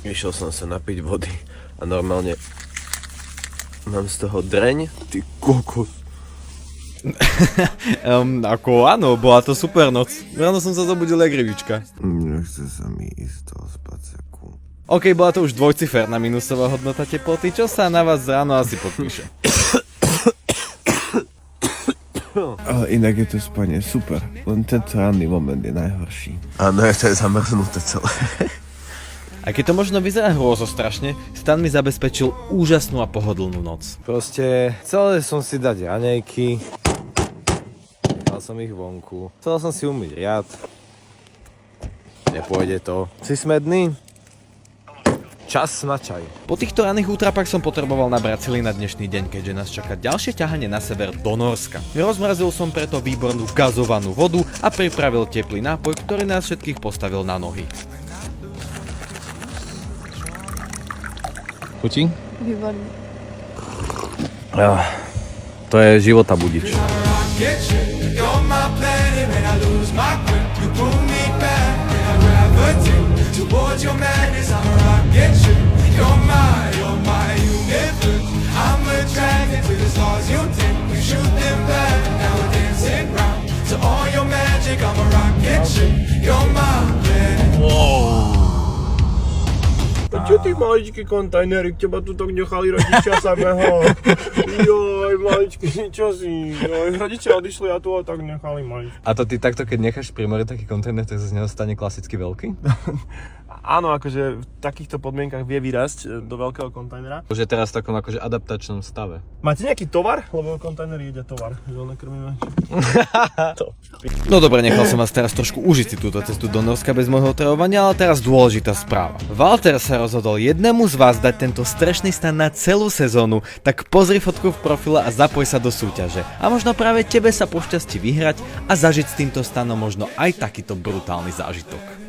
Išiel som sa napiť vody a normálne mám z toho dreň, ty kokos. Ako áno, bola to super noc. Ráno som sa zobudil jak rybička. Nechce sa mi ísť toho spaceku. OK, bola to už dvojciferná minusová hodnota teploty, čo sa na vás ráno asi podpíše. Ale inak je to spanie super, len tento ranný moment je najhorší. Áno, je to je zamrznuté celé. A keď to možno vyzerá hrôzostrašne, Stan mi zabezpečil úžasnú a pohodlnú noc. Proste chcel som si dať raňajky, dal som ich vonku, chcel som si umyť riad, nepôjde to. Si smedný? Čas na čaj. Po týchto raných útrapách som potreboval nabrať sily na dnešný deň, keďže nás čaká ďalšie ťahanie na sever do Nórska. Rozmrazil som preto výbornú gazovanú vodu a pripravil teplý nápoj, ktorý nás všetkých postavil na nohy. Chutí? Výborný. To je života budič. Čo ty maličký kontajnerik, teba tu tak nechali rodičia samého? Joj, maličký, čo si? Joj, rodičia odišli a tu ho tak nechali maličký. A to ty takto, keď necháš pri mori taký kontajner, tak sa z neho stane klasicky veľký? Áno, akože v takýchto podmienkach vie vyrásť do veľkého kontajnera. Už je teraz v takom akože adaptačnom stave. Máte nejaký tovar? Lebo kontajner jedia tovar, že ho nekrmíme. No dobre, nechal som vás teraz trošku užiť si túto cestu do Nórska bez môjho otravovania, ale teraz dôležitá správa. Walter sa rozhodol jednému z vás dať tento strešný stan na celú sezónu, tak pozri fotku v profile a zapoj sa do súťaže. A možno práve tebe sa pošťastí vyhrať a zažiť s týmto stanom možno aj takýto brutálny zážitok.